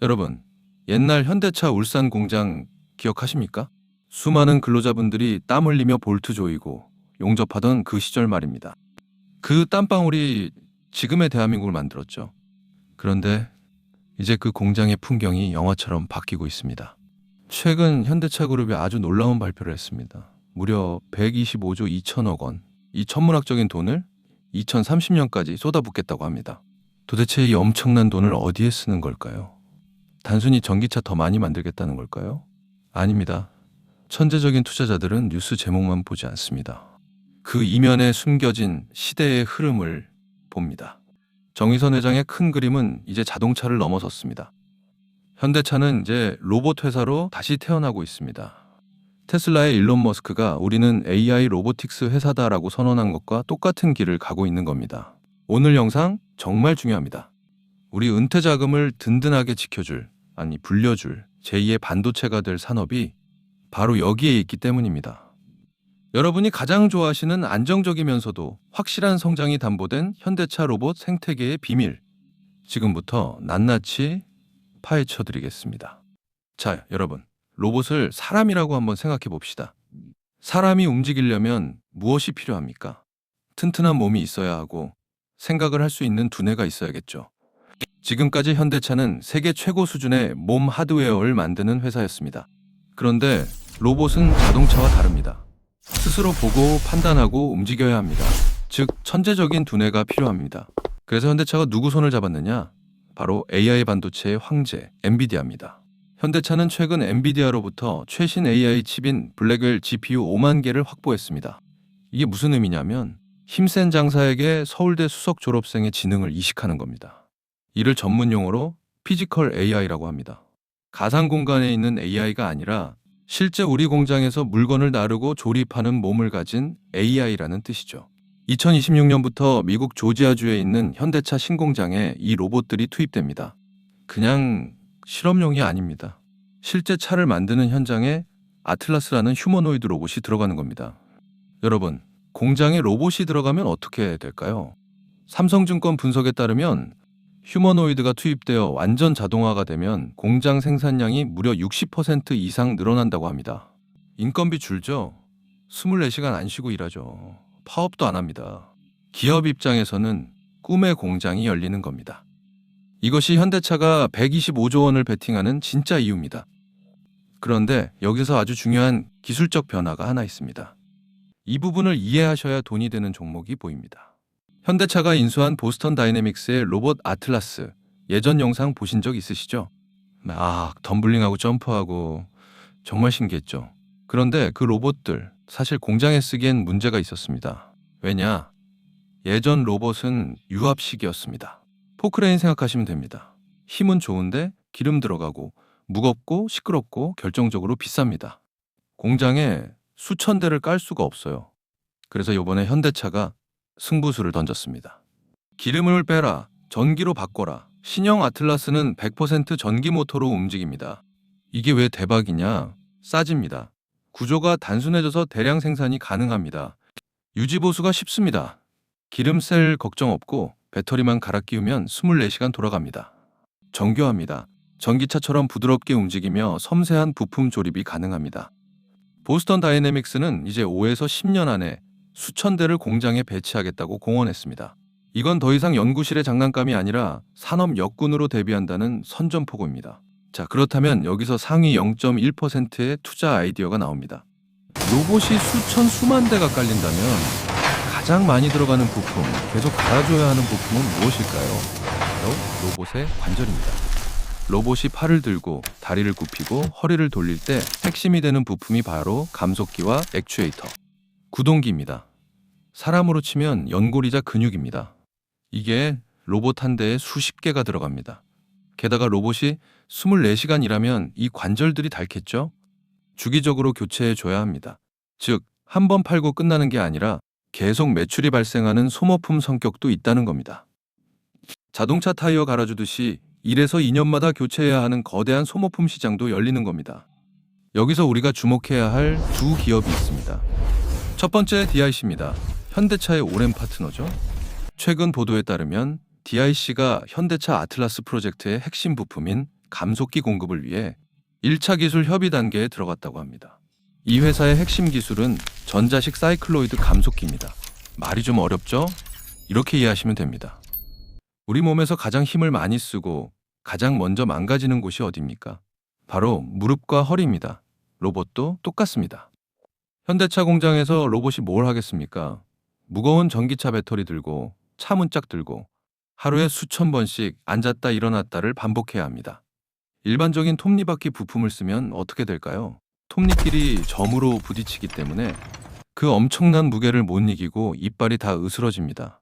여러분, 옛날 현대차 울산 공장 기억하십니까? 수많은 근로자분들이 땀 흘리며 볼트 조이고 용접하던 그 시절 말입니다. 그 땀방울이 지금의 대한민국을 만들었죠. 그런데 이제 그 공장의 풍경이 영화처럼 바뀌고 있습니다. 최근 현대차 그룹이 아주 놀라운 발표를 했습니다. 무려 125조 2천억 원, 이 천문학적인 돈을 2030년까지 쏟아붓겠다고 합니다. 도대체 이 엄청난 돈을 어디에 쓰는 걸까요? 단순히 전기차 더 많이 만들겠다는 걸까요? 아닙니다. 천재적인 투자자들은 뉴스 제목만 보지 않습니다. 그 이면에 숨겨진 시대의 흐름을 봅니다. 정의선 회장의 큰 그림은 이제 자동차를 넘어섰습니다. 현대차는 이제 로봇 회사로 다시 태어나고 있습니다. 테슬라의 일론 머스크가 우리는 AI 로보틱스 회사다라고 선언한 것과 똑같은 길을 가고 있는 겁니다. 오늘 영상 정말 중요합니다. 우리 은퇴 자금을 든든하게 지켜줄, 불려줄 제2의 반도체가 될 산업이 바로 여기에 있기 때문입니다. 여러분이 가장 좋아하시는 안정적이면서도 확실한 성장이 담보된 현대차 로봇 생태계의 비밀, 지금부터 낱낱이 파헤쳐 드리겠습니다. 자, 여러분, 로봇을 사람이라고 한번 생각해 봅시다. 사람이 움직이려면 무엇이 필요합니까? 튼튼한 몸이 있어야 하고 생각을 할 수 있는 두뇌가 있어야겠죠. 지금까지 현대차는 세계 최고 수준의 몸 하드웨어를 만드는 회사였습니다. 그런데 로봇은 자동차와 다릅니다. 스스로 보고 판단하고 움직여야 합니다. 즉, 천재적인 두뇌가 필요합니다. 그래서 현대차가 누구 손을 잡았느냐? 바로 AI 반도체의 황제, 엔비디아입니다. 현대차는 최근 엔비디아로부터 최신 AI 칩인 블랙웰 GPU 5만 개를 확보했습니다. 이게 무슨 의미냐면 힘센 장사에게 서울대 수석 졸업생의 지능을 이식하는 겁니다. 이를 전문 용어로 피지컬 AI라고 합니다. 가상 공간에 있는 AI가 아니라 실제 우리 공장에서 물건을 나르고 조립하는 몸을 가진 AI라는 뜻이죠. 2026년부터 미국 조지아주에 있는 현대차 신공장에 이 로봇들이 투입됩니다. 그냥 실험용이 아닙니다. 실제 차를 만드는 현장에 아틀라스라는 휴머노이드 로봇이 들어가는 겁니다. 여러분, 공장에 로봇이 들어가면 어떻게 될까요? 삼성증권 분석에 따르면 휴머노이드가 투입되어 완전 자동화가 되면 공장 생산량이 무려 60% 이상 늘어난다고 합니다. 인건비 줄죠? 24시간 안 쉬고 일하죠. 파업도 안 합니다. 기업 입장에서는 꿈의 공장이 열리는 겁니다. 이것이 현대차가 125조 원을 베팅하는 진짜 이유입니다. 그런데 여기서 아주 중요한 기술적 변화가 하나 있습니다. 이 부분을 이해하셔야 돈이 되는 종목이 보입니다. 현대차가 인수한 보스턴 다이내믹스의 로봇 아틀라스, 예전 영상 보신 적 있으시죠? 막 덤블링하고 점프하고 정말 신기했죠. 그런데 그 로봇들 사실 공장에 쓰기엔 문제가 있었습니다. 왜냐? 예전 로봇은 유압식이었습니다. 포크레인 생각하시면 됩니다. 힘은 좋은데 기름 들어가고 무겁고 시끄럽고 결정적으로 비쌉니다. 공장에 수천 대를 깔 수가 없어요. 그래서 이번에 현대차가 승부수를 던졌습니다. 기름을 빼라, 전기로 바꿔라. 신형 아틀라스는 100% 전기 모터로 움직입니다. 이게 왜 대박이냐? 싸집니다. 구조가 단순해져서 대량 생산이 가능합니다. 유지 보수가 쉽습니다. 기름 셀 걱정 없고 배터리만 갈아 끼우면 24시간 돌아갑니다. 정교합니다. 전기차처럼 부드럽게 움직이며 섬세한 부품 조립이 가능합니다. 보스턴 다이내믹스는 이제 5에서 10년 안에 수천 대를 공장에 배치하겠다고 공언했습니다. 이건 더 이상 연구실의 장난감이 아니라 산업 역군으로 대비한다는 선전포고입니다. 자, 그렇다면 여기서 상위 0.1%의 투자 아이디어가 나옵니다. 로봇이 수만 대가 깔린다면 가장 많이 들어가는 부품, 계속 갈아줘야 하는 부품은 무엇일까요? 바로 로봇의 관절입니다. 로봇이 팔을 들고 다리를 굽히고 허리를 돌릴 때 핵심이 되는 부품이 바로 감속기와 액추에이터, 구동기입니다. 사람으로 치면 연골이자 근육입니다. 이게 로봇 한 대에 수십 개가 들어갑니다. 게다가 로봇이 24시간 일하면 이 관절들이 닳겠죠? 주기적으로 교체해줘야 합니다. 즉, 한 번 팔고 끝나는 게 아니라 계속 매출이 발생하는 소모품 성격도 있다는 겁니다. 자동차 타이어 갈아주듯이 1에서 2년마다 교체해야 하는 거대한 소모품 시장도 열리는 겁니다. 여기서 우리가 주목해야 할 두 기업이 있습니다. 첫 번째 DIC입니다. 현대차의 오랜 파트너죠. 최근 보도에 따르면 DIC가 현대차 아틀라스 프로젝트의 핵심 부품인 감속기 공급을 위해 1차 기술 협의 단계에 들어갔다고 합니다. 이 회사의 핵심 기술은 전자식 사이클로이드 감속기입니다. 말이 좀 어렵죠? 이렇게 이해하시면 됩니다. 우리 몸에서 가장 힘을 많이 쓰고 가장 먼저 망가지는 곳이 어디입니까? 바로 무릎과 허리입니다. 로봇도 똑같습니다. 현대차 공장에서 로봇이 뭘 하겠습니까? 무거운 전기차 배터리 들고 차 문짝 들고 하루에 수천 번씩 앉았다 일어났다를 반복해야 합니다. 일반적인 톱니바퀴 부품을 쓰면 어떻게 될까요? 톱니끼리 점으로 부딪히기 때문에 그 엄청난 무게를 못 이기고 이빨이 다 으스러집니다.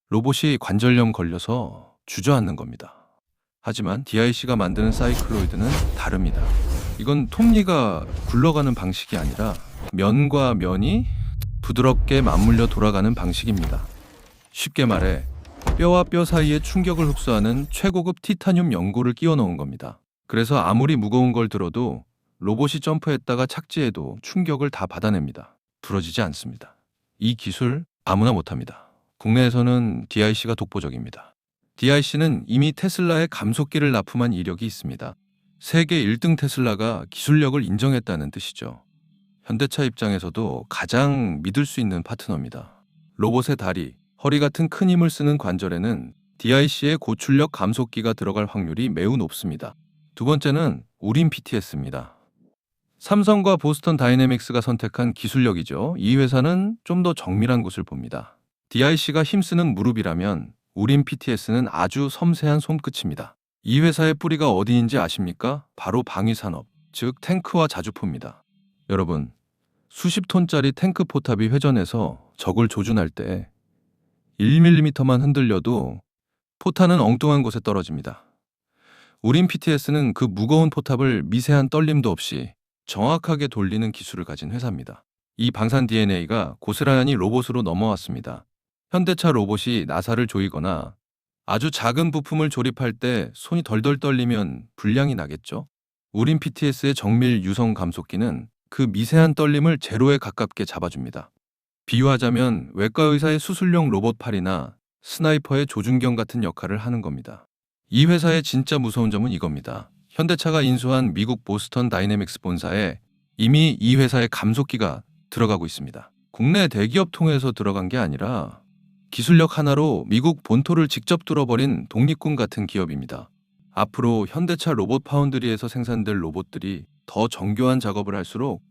로봇이 관절염 걸려서 주저앉는 겁니다. 하지만 DIC가 만드는 사이클로이드는 다릅니다. 이건 톱니가 굴러가는 방식이 아니라 면과 면이 부드럽게 맞물려 돌아가는 방식입니다. 쉽게 말해 뼈와 뼈 사이에 충격을 흡수하는 최고급 티타늄 연고를 끼워 넣은 겁니다. 그래서 아무리 무거운 걸 들어도 로봇이 점프했다가 착지해도 충격을 다 받아냅니다. 부러지지 않습니다. 이 기술 아무나 못합니다. 국내에서는 DIC가 독보적입니다. DIC는 이미 테슬라에 감속기를 납품한 이력이 있습니다. 세계 1등 테슬라가 기술력을 인정했다는 뜻이죠. 현대차 입장에서도 가장 믿을 수 있는 파트너입니다. 로봇의 다리, 허리 같은 큰 힘을 쓰는 관절에는 DIC의 고출력 감속기가 들어갈 확률이 매우 높습니다. 두 번째는 우린 PTS입니다. 삼성과 보스턴 다이내믹스가 선택한 기술력이죠. 이 회사는 좀 더 정밀한 곳을 봅니다. DIC가 힘쓰는 무릎이라면 우린 PTS는 아주 섬세한 손끝입니다. 이 회사의 뿌리가 어디인지 아십니까? 바로 방위산업, 즉 탱크와 자주포입니다. 여러분, 수십 톤짜리 탱크 포탑이 회전해서 적을 조준할 때 1mm만 흔들려도 포탄은 엉뚱한 곳에 떨어집니다. 우린 PTS는 그 무거운 포탑을 미세한 떨림도 없이 정확하게 돌리는 기술을 가진 회사입니다. 이 방산 DNA가 고스란히 로봇으로 넘어왔습니다. 현대차 로봇이 나사를 조이거나 아주 작은 부품을 조립할 때 손이 덜덜 떨리면 불량이 나겠죠? 우린 PTS의 정밀 유성 감속기는 그 미세한 떨림을 제로에 가깝게 잡아줍니다. 비유하자면 외과 의사의 수술용 로봇팔이나 스나이퍼의 조준경 같은 역할을 하는 겁니다. 이 회사의 진짜 무서운 점은 이겁니다. 현대차가 인수한 미국 보스턴 다이내믹스 본사에 이미 이 회사의 감속기가 들어가고 있습니다. 국내 대기업 통해서 들어간 게 아니라 기술력 하나로 미국 본토를 직접 뚫어버린 독립군 같은 기업입니다. 앞으로 현대차 로봇 파운드리에서 생산될 로봇들이 더 정교한 작업을 할수록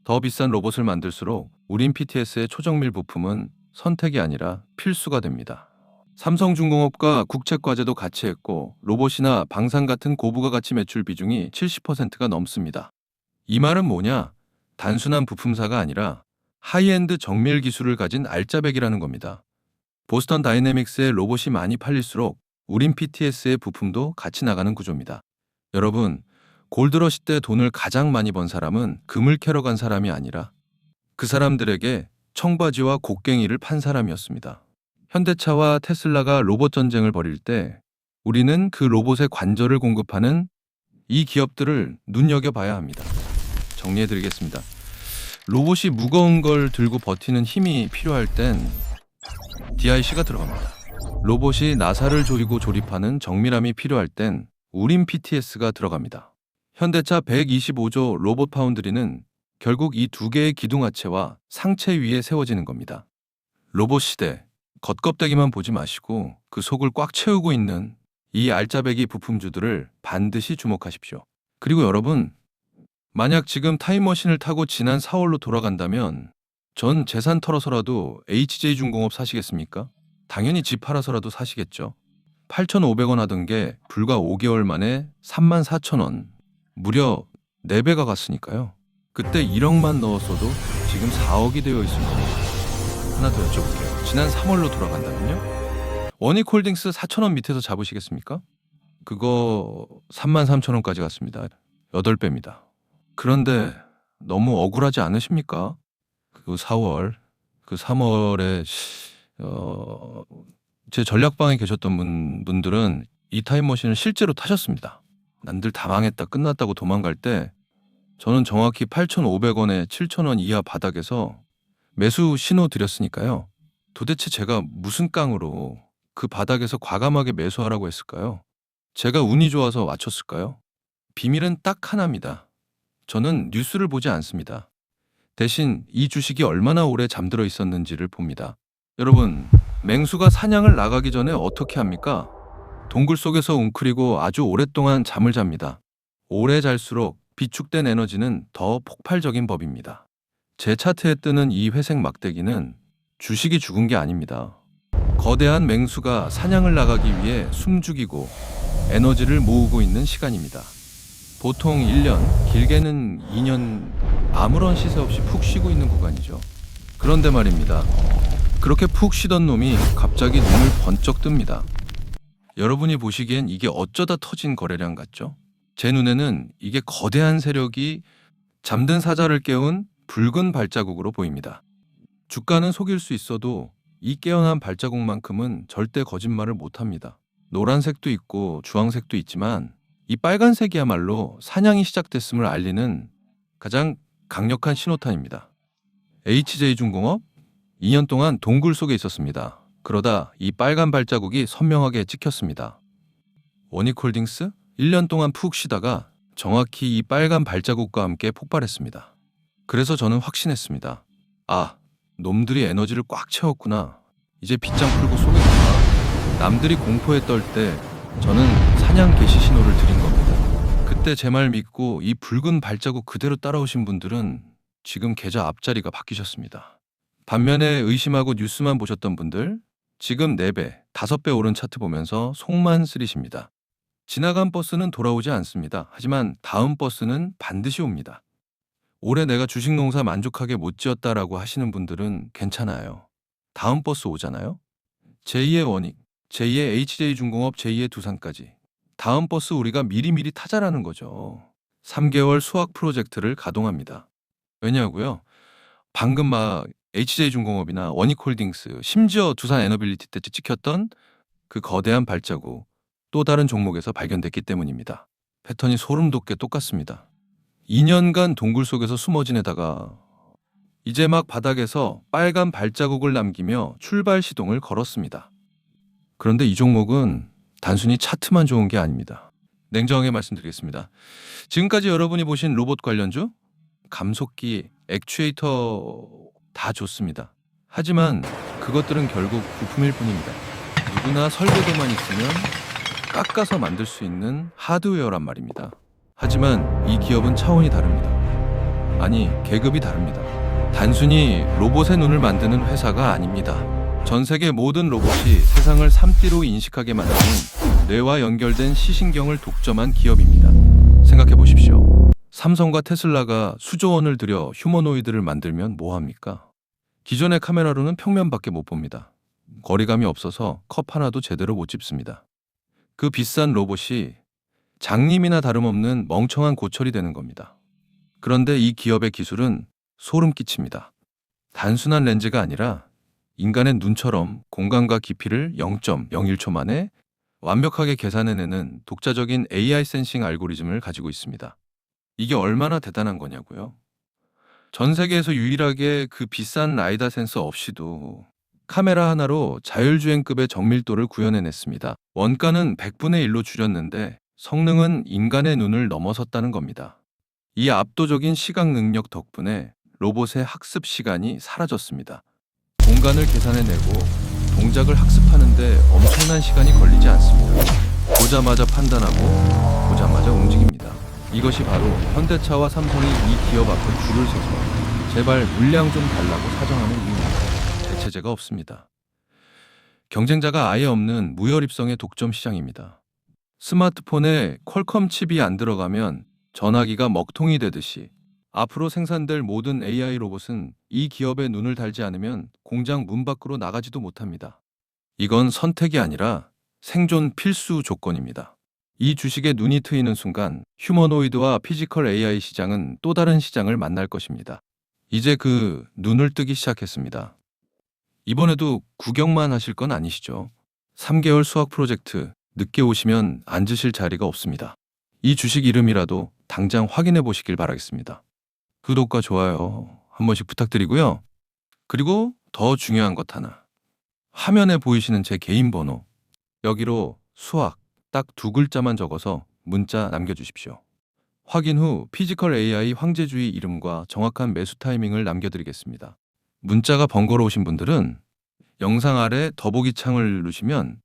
더 비싼 로봇을 만들수록 우린 PTS의 초정밀 부품은 선택이 아니라 필수가 됩니다. 삼성중공업과 국책과제도 같이 했고 로봇이나 방산 같은 고부가 가치 매출 비중이 70%가 넘습니다. 이 말은 뭐냐? 단순한 부품사가 아니라 하이엔드 정밀 기술을 가진 알짜배기라는 겁니다. 보스턴 다이내믹스의 로봇이 많이 팔릴수록 우린 PTS의 부품도 같이 나가는 구조입니다. 여러분, 골드러시 때 돈을 가장 많이 번 사람은 금을 캐러 간 사람이 아니라 그 사람들에게 청바지와 곡괭이를 판 사람이었습니다. 현대차와 테슬라가 로봇 전쟁을 벌일 때 우리는 그 로봇의 관절을 공급하는 이 기업들을 눈여겨봐야 합니다. 정리해드리겠습니다. 로봇이 무거운 걸 들고 버티는 힘이 필요할 땐 DIC가 들어갑니다. 로봇이 나사를 조이고 조립하는 정밀함이 필요할 땐 우린 PTS가 들어갑니다. 현대차 125조 로봇 파운드리는 결국 이 두 개의 기둥하체와 상체 위에 세워지는 겁니다. 로봇 시대, 겉껍데기만 보지 마시고 그 속을 꽉 채우고 있는 이 알짜배기 부품주들을 반드시 주목하십시오. 그리고 여러분, 만약 지금 타임머신을 타고 지난 4월로 돌아간다면 전 재산 털어서라도 HJ중공업 사시겠습니까? 당연히 집 팔아서라도 사시겠죠. 8,500원 하던 게 불과 5개월 만에 34,000원, 무려 4배가 갔으니까요. 그때 1억만 넣었어도 지금 4억이 되어 있을 겁니다. 하나 더 여쭤볼게요. 지난 3월로 돌아간다면요? 원익홀딩스 4,000원 밑에서 잡으시겠습니까? 그거 33,000원까지 갔습니다. 8배입니다. 그런데 너무 억울하지 않으십니까? 그 3월에 제 전략방에 계셨던 분들은 이 타임머신을 실제로 타셨습니다. 남들 다 망했다 끝났다고 도망갈 때 저는 정확히 8,500원에 7,000원 이하 바닥에서 매수 신호 드렸으니까요. 도대체 제가 무슨 깡으로 그 바닥에서 과감하게 매수하라고 했을까요? 제가 운이 좋아서 맞췄을까요? 비밀은 딱 하나입니다. 저는 뉴스를 보지 않습니다. 대신 이 주식이 얼마나 오래 잠들어 있었는지를 봅니다. 여러분, 맹수가 사냥을 나가기 전에 어떻게 합니까? 동굴 속에서 웅크리고 아주 오랫동안 잠을 잡니다. 오래 잘수록 비축된 에너지는 더 폭발적인 법입니다. 제 차트에 뜨는 이 회색 막대기는 주식이 죽은 게 아닙니다. 거대한 맹수가 사냥을 나가기 위해 숨죽이고 에너지를 모으고 있는 시간입니다. 보통 1년, 길게는 2년 아무런 시세 없이 푹 쉬고 있는 구간이죠. 그런데 말입니다. 그렇게 푹 쉬던 놈이 갑자기 눈을 번쩍 뜹니다. 여러분이 보시기엔 이게 어쩌다 터진 거래량 같죠? 제 눈에는 이게 거대한 세력이 잠든 사자를 깨운 붉은 발자국으로 보입니다. 주가는 속일 수 있어도 이 깨어난 발자국만큼은 절대 거짓말을 못합니다. 노란색도 있고 주황색도 있지만 이 빨간색이야말로 사냥이 시작됐음을 알리는 가장 강력한 신호탄입니다. HJ중공업 2년 동안 동굴 속에 있었습니다. 그러다 이 빨간 발자국이 선명하게 찍혔습니다. 원익홀딩스 1년 동안 푹 쉬다가 정확히 이 빨간 발자국과 함께 폭발했습니다. 그래서 저는 확신했습니다. 아, 놈들이 에너지를 꽉 채웠구나. 이제 빗장 풀고 쏘겠구나. 남들이 공포에 떨 때 저는 사냥 개시 신호를 드린 겁니다. 그때 제 말 믿고 이 붉은 발자국 그대로 따라오신 분들은 지금 계좌 앞자리가 바뀌셨습니다. 반면에 의심하고 뉴스만 보셨던 분들, 지금 4배, 5배 오른 차트 보면서 속만 쓰리십니다. 지나간 버스는 돌아오지 않습니다. 하지만 다음 버스는 반드시 옵니다. 올해 내가 주식 농사 만족하게 못 지었다라고 하시는 분들은 괜찮아요. 다음 버스 오잖아요? 제2의 원익, 제2의 HJ중공업, 제2의 두산까지. 다음 버스 우리가 미리미리 타자라는 거죠. 3개월 수학 프로젝트를 가동합니다. 왜냐고요? 방금 막 HJ중공업이나 원익홀딩스, 심지어 두산에너빌리티 때 찍혔던 그 거대한 발자국, 또 다른 종목에서 발견됐기 때문입니다. 패턴이 소름 돋게 똑같습니다. 2년간 동굴 속에서 숨어 지내다가 이제 막 바닥에서 빨간 발자국을 남기며 출발 시동을 걸었습니다. 그런데 이 종목은 단순히 차트만 좋은 게 아닙니다. 냉정하게 말씀드리겠습니다. 지금까지 여러분이 보신 로봇 관련주, 감속기, 액추에이터 다 좋습니다. 하지만 그것들은 결국 부품일 뿐입니다. 누구나 설계도만 있으면 깎아서 만들 수 있는 하드웨어란 말입니다. 하지만 이 기업은 차원이 다릅니다. 아니, 계급이 다릅니다. 단순히 로봇의 눈을 만드는 회사가 아닙니다. 전 세계 모든 로봇이 세상을 3D로 인식하게 만드는 뇌와 연결된 시신경을 독점한 기업입니다. 생각해 보십시오. 삼성과 테슬라가 수조 원을 들여 휴머노이드를 만들면 뭐합니까? 기존의 카메라로는 평면밖에 못 봅니다. 거리감이 없어서 컵 하나도 제대로 못 집습니다. 그 비싼 로봇이 장님이나 다름없는 멍청한 고철이 되는 겁니다. 그런데 이 기업의 기술은 소름 끼칩니다. 단순한 렌즈가 아니라 인간의 눈처럼 공간과 깊이를 0.01초 만에 완벽하게 계산해내는 독자적인 AI 센싱 알고리즘을 가지고 있습니다. 이게 얼마나 대단한 거냐고요? 전 세계에서 유일하게 그 비싼 라이다 센서 없이도 카메라 하나로 자율주행급의 정밀도를 구현해냈습니다. 원가는 100분의 1로 줄였는데 성능은 인간의 눈을 넘어섰다는 겁니다. 이 압도적인 시각 능력 덕분에 로봇의 학습 시간이 사라졌습니다. 공간을 계산해내고 동작을 학습하는데 엄청난 시간이 걸리지 않습니다. 보자마자 판단하고 보자마자 움직입니다. 이것이 바로 현대차와 삼성이 이 기업 앞에 줄을 서서 제발 물량 좀 달라고 사정하는 이유입니다. 대체제가 없습니다. 경쟁자가 아예 없는 무혈입성의 독점 시장입니다. 스마트폰에 퀄컴 칩이 안 들어가면 전화기가 먹통이 되듯이 앞으로 생산될 모든 AI 로봇은 이 기업의 눈을 달지 않으면 공장 문 밖으로 나가지도 못합니다. 이건 선택이 아니라 생존 필수 조건입니다. 이 주식에 눈이 트이는 순간 휴머노이드와 피지컬 AI 시장은 또 다른 시장을 만날 것입니다. 이제 그 눈을 뜨기 시작했습니다. 이번에도 구경만 하실 건 아니시죠? 3개월 수학 프로젝트, 늦게 오시면 앉으실 자리가 없습니다. 이 주식 이름이라도 당장 확인해 보시길 바라겠습니다. 구독과 좋아요 한 번씩 부탁드리고요. 그리고 더 중요한 것 하나. 화면에 보이시는 제 개인 번호, 여기로 수학 딱 2글자만 적어서 문자 남겨주십시오. 확인 후 피지컬 AI 황제주의 이름과 정확한 매수 타이밍을 남겨드리겠습니다. 문자가 번거로우신 분들은 영상 아래 더보기 창을 누르시면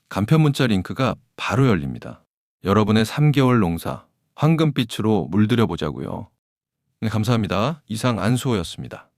간편 문자 링크가 바로 열립니다. 여러분의 3개월 농사 황금빛으로 물들여 보자고요. 네, 감사합니다. 이상 안수호였습니다.